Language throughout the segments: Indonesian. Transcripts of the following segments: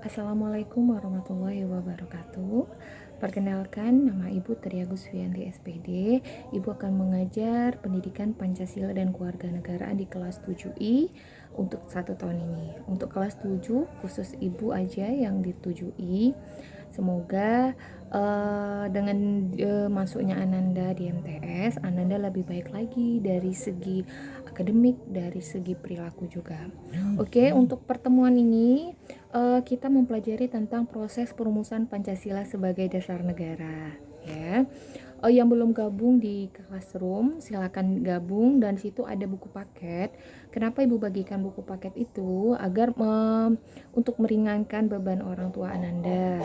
Assalamualaikum warahmatullahi wabarakatuh. Perkenalkan, nama Ibu Tri Agusvianti SPD. Ibu akan mengajar pendidikan Pancasila dan Kewarganegaraan di kelas 7I untuk 1 tahun ini. Untuk kelas 7, khusus Ibu aja yang di 7I. Semoga dengan masuknya Ananda di MTS, Ananda lebih baik lagi dari segi akademik, dari segi perilaku juga. Oke, untuk pertemuan ini kita mempelajari tentang proses perumusan Pancasila sebagai dasar negara, ya. Yang belum gabung di Classroom, silakan gabung, dan situ ada buku paket. Kenapa Ibu bagikan buku paket itu? Agar untuk meringankan beban orang tua Ananda.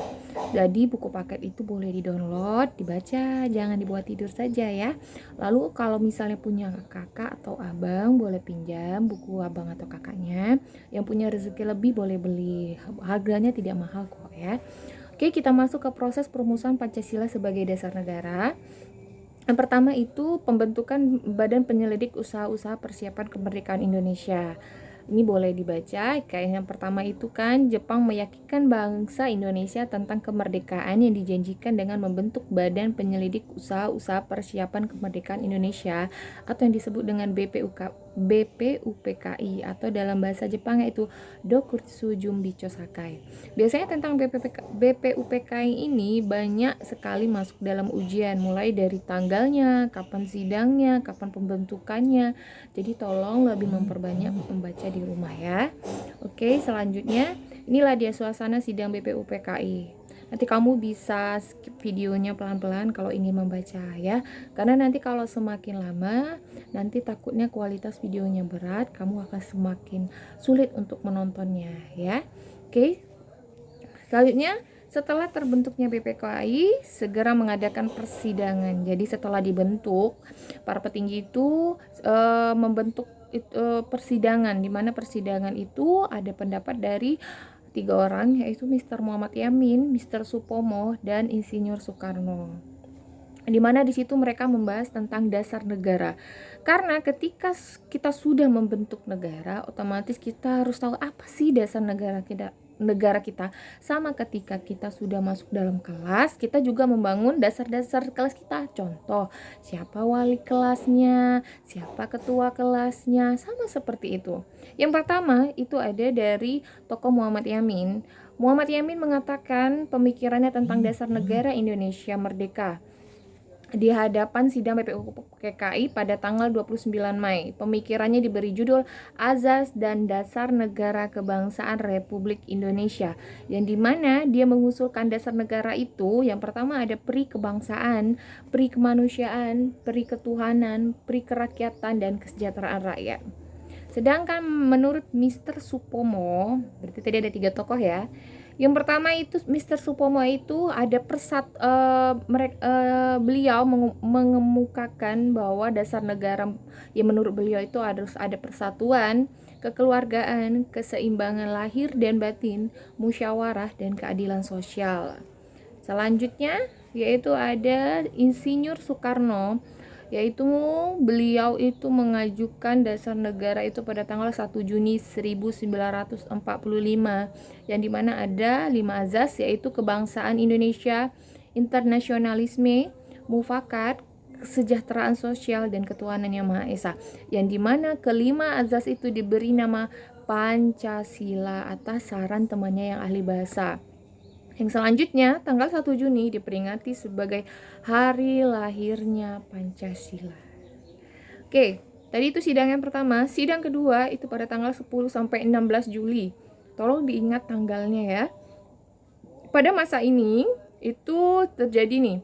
Jadi buku paket itu boleh di-download, dibaca, jangan dibuat tidur saja ya. Lalu kalau misalnya punya kakak atau abang, boleh pinjam buku abang atau kakaknya. Yang punya rezeki lebih boleh beli. Harganya tidak mahal kok ya. Oke, kita masuk ke proses perumusan Pancasila sebagai dasar negara. Yang pertama itu pembentukan Badan Penyelidik Usaha-usaha Persiapan Kemerdekaan Indonesia. Ini boleh dibaca. Kayak yang pertama itu kan, Jepang meyakinkan bangsa Indonesia tentang kemerdekaan yang dijanjikan dengan membentuk Badan Penyelidik Usaha-usaha Persiapan Kemerdekaan Indonesia atau yang disebut dengan BPUPKI atau dalam bahasa Jepang yaitu Dokutsu Jumbicho Sakai. Biasanya tentang BPUPKI ini banyak sekali masuk dalam ujian, mulai dari tanggalnya, kapan sidangnya, kapan pembentukannya. Jadi tolong lebih memperbanyak membaca di rumah ya. Oke, selanjutnya inilah dia suasana sidang BPUPKI. Nanti kamu bisa skip videonya pelan-pelan kalau ingin membaca ya. Karena nanti kalau semakin lama, nanti takutnya kualitas videonya berat, kamu akan semakin sulit untuk menontonnya ya. Oke. Selanjutnya, setelah terbentuknya BPKI, segera mengadakan persidangan. Jadi setelah dibentuk, para petinggi itu membentuk persidangan, di mana persidangan itu ada pendapat dari 3 orang, yaitu Mr. Muhammad Yamin, Mr. Supomo, dan Insinyur Soekarno. Di mana di situ mereka membahas tentang dasar negara. Karena ketika kita sudah membentuk negara, otomatis kita harus tahu apa sih dasar negara kita. Sama ketika kita sudah masuk dalam kelas, kita juga membangun dasar-dasar kelas kita. Contoh, siapa wali kelasnya, siapa ketua kelasnya, sama seperti itu. Yang pertama itu ada dari tokoh Muhammad Yamin. Muhammad Yamin mengatakan pemikirannya tentang dasar negara Indonesia merdeka di hadapan sidang BPUPKI pada tanggal 29 Mei. Pemikirannya diberi judul Azas dan Dasar Negara Kebangsaan Republik Indonesia, yang dimana dia mengusulkan dasar negara itu yang pertama ada pri kebangsaan, pri kemanusiaan, pri ketuhanan, pri kerakyatan, dan kesejahteraan rakyat. Sedangkan menurut Mr. Supomo, berarti tadi ada 3 tokoh ya. Yang pertama itu Mr. Supomo itu ada beliau mengemukakan bahwa dasar negara yang menurut beliau itu harus ada persatuan, kekeluargaan, keseimbangan lahir dan batin, musyawarah, dan keadilan sosial. Selanjutnya yaitu ada Insinyur Soekarno, yaitu beliau itu mengajukan dasar negara itu pada tanggal 1 Juni 1945, yang dimana ada 5 azas, yaitu kebangsaan Indonesia, internasionalisme, mufakat, kesejahteraan sosial, dan ketuhanan yang Maha Esa, yang dimana kelima azas itu diberi nama Pancasila atas saran temannya yang ahli bahasa. Yang selanjutnya, tanggal 1 Juni diperingati sebagai hari lahirnya Pancasila. Oke, tadi itu sidang yang pertama. Sidang kedua itu pada tanggal 10 sampai 16 Juli. Tolong diingat tanggalnya ya. Pada masa ini itu terjadi nih,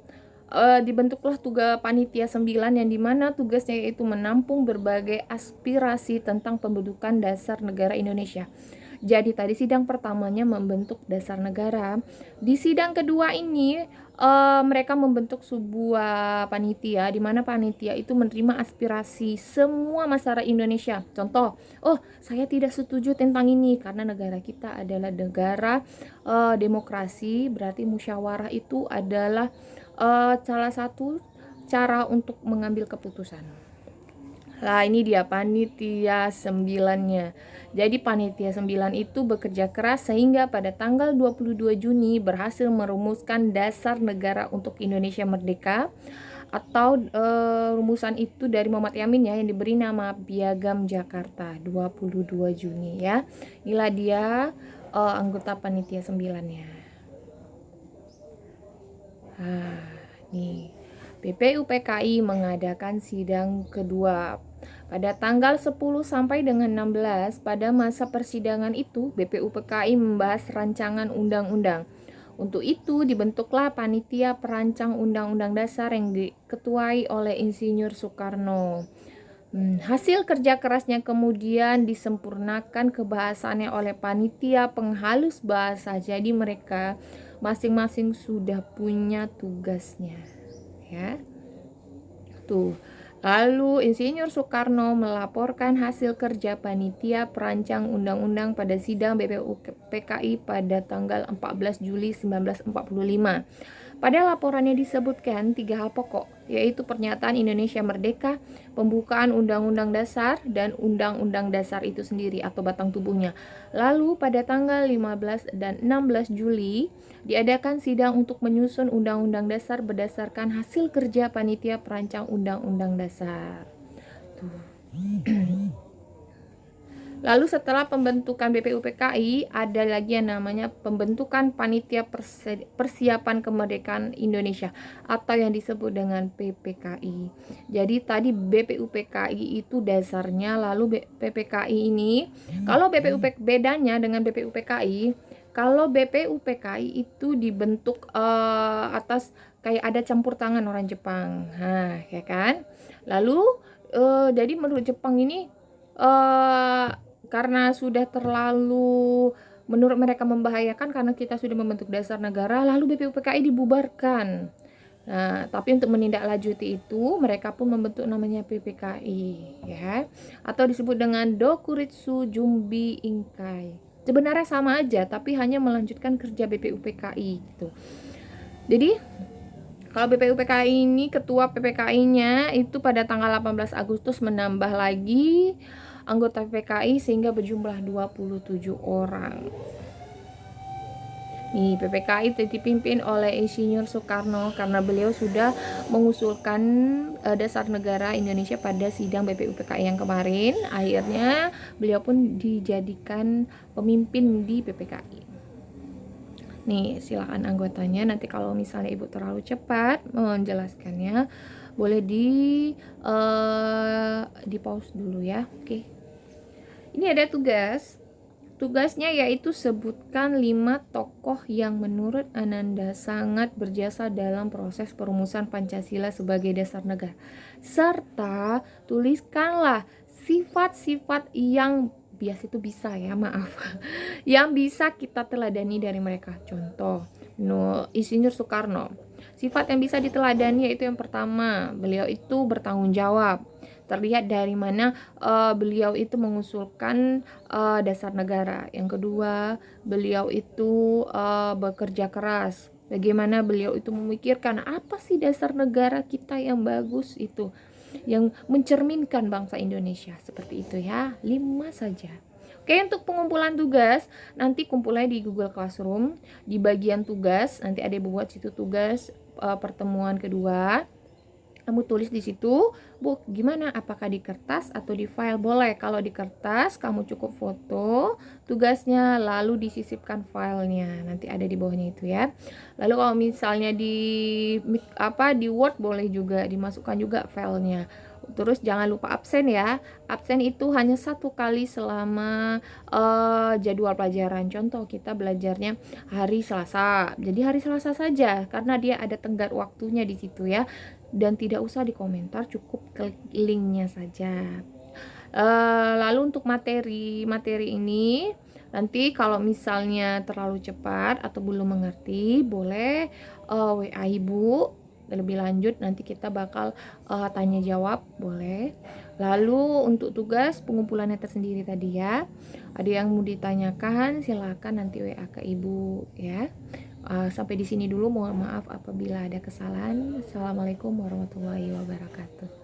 dibentuklah tugas panitia 9 yang dimana tugasnya yaitu menampung berbagai aspirasi tentang pembentukan dasar negara Indonesia. Jadi tadi sidang pertamanya membentuk dasar negara. Di sidang kedua ini mereka membentuk sebuah panitia, di mana panitia itu menerima aspirasi semua masyarakat Indonesia. Contoh, oh saya tidak setuju tentang ini karena negara kita adalah negara demokrasi, berarti musyawarah itu adalah salah satu cara untuk mengambil keputusan. Nah, ini dia panitia 9-nya. Jadi panitia 9 itu bekerja keras sehingga pada tanggal 22 Juni berhasil merumuskan dasar negara untuk Indonesia Merdeka, atau rumusan itu dari Muhammad Yamin ya, yang diberi nama Piagam Jakarta 22 Juni ya. Inilah dia anggota panitia 9-nya. Nih, BPUPKI mengadakan sidang kedua pada tanggal 10 sampai dengan 16. Pada masa persidangan itu, BPUPKI membahas rancangan undang-undang. Untuk itu dibentuklah panitia perancang Undang-Undang Dasar yang diketuai oleh Insinyur Soekarno. Hasil kerja kerasnya kemudian disempurnakan kebahasannya oleh panitia penghalus bahasa. Jadi mereka masing-masing sudah punya tugasnya, ya. Tuh. Lalu Insinyur Soekarno melaporkan hasil kerja panitia perancang undang-undang pada sidang BPUPKI pada tanggal 14 Juli 1945. Pada laporannya disebutkan 3 hal pokok, yaitu pernyataan Indonesia Merdeka, pembukaan Undang-Undang Dasar, dan Undang-Undang Dasar itu sendiri atau batang tubuhnya. Lalu pada tanggal 15 dan 16 Juli diadakan sidang untuk menyusun Undang-Undang Dasar berdasarkan hasil kerja panitia perancang Undang-Undang Dasar. Tuh. Lalu setelah pembentukan BPUPKI ada lagi yang namanya pembentukan Panitia Persiapan Kemerdekaan Indonesia atau yang disebut dengan PPKI. Jadi tadi BPUPKI itu dasarnya, lalu PPKI ini, kalau BPUPKI bedanya dengan BPUPKI, kalau BPUPKI itu dibentuk atas kayak ada campur tangan orang Jepang. Nah, ya kan? Lalu jadi menurut Jepang ini karena sudah terlalu menurut mereka membahayakan karena kita sudah membentuk dasar negara, lalu BPUPKI dibubarkan. Nah, tapi untuk menindaklanjuti itu mereka pun membentuk namanya PPKI ya, atau disebut dengan Dokuritsu Jumbi Inkai. Sebenarnya sama aja tapi hanya melanjutkan kerja BPUPKI gitu. Jadi kalau BPUPKI ini, ketua PPKI-nya itu pada tanggal 18 Agustus menambah lagi anggota PPKI sehingga berjumlah 27 orang. Nih, PPKI dipimpin oleh Insinyur Soekarno karena beliau sudah mengusulkan dasar negara Indonesia pada sidang BPUPKI yang kemarin. Akhirnya beliau pun dijadikan pemimpin di PPKI. Nih, silakan anggotanya. Nanti kalau misalnya Ibu terlalu cepat menjelaskannya, boleh di pause dulu ya. Oke. Ini ada tugas. Tugasnya yaitu sebutkan 5 tokoh yang menurut Ananda sangat berjasa dalam proses perumusan Pancasila sebagai dasar negara. Serta tuliskanlah sifat-sifat yang bias itu bisa ya, maaf. Yang bisa kita teladani dari mereka. Contoh, Insinyur Soekarno. Sifat yang bisa diteladani yaitu yang pertama, beliau itu bertanggung jawab. Terlihat dari mana beliau itu mengusulkan dasar negara. Yang kedua, beliau itu bekerja keras. Bagaimana beliau itu memikirkan apa sih dasar negara kita yang bagus itu, yang mencerminkan bangsa Indonesia, seperti itu ya. 5 saja. Oke, untuk pengumpulan tugas nanti kumpulnya di Google Classroom. Di bagian tugas nanti ada buat situ tugas pertemuan kedua. Kamu tulis di situ, Bu, gimana? Apakah di kertas atau di file? Boleh. Kalau di kertas, kamu cukup foto tugasnya, lalu disisipkan filenya. Nanti ada di bawahnya itu ya. Lalu kalau misalnya di Word boleh juga dimasukkan juga filenya. Terus jangan lupa absen ya. Absen itu hanya 1 kali selama jadwal pelajaran. Contoh kita belajarnya hari Selasa. Jadi hari Selasa saja karena dia ada tenggat waktunya di situ ya. Dan tidak usah dikomentar, cukup klik linknya saja. Lalu untuk materi ini nanti kalau misalnya terlalu cepat atau belum mengerti, boleh WA Ibu lebih lanjut, nanti kita bakal tanya jawab, boleh. Lalu untuk tugas pengumpulannya tersendiri tadi ya, ada yang mau ditanyakan silakan nanti WA ke Ibu ya. Sampai di sini dulu, mohon maaf apabila ada kesalahan. Assalamualaikum warahmatullahi wabarakatuh.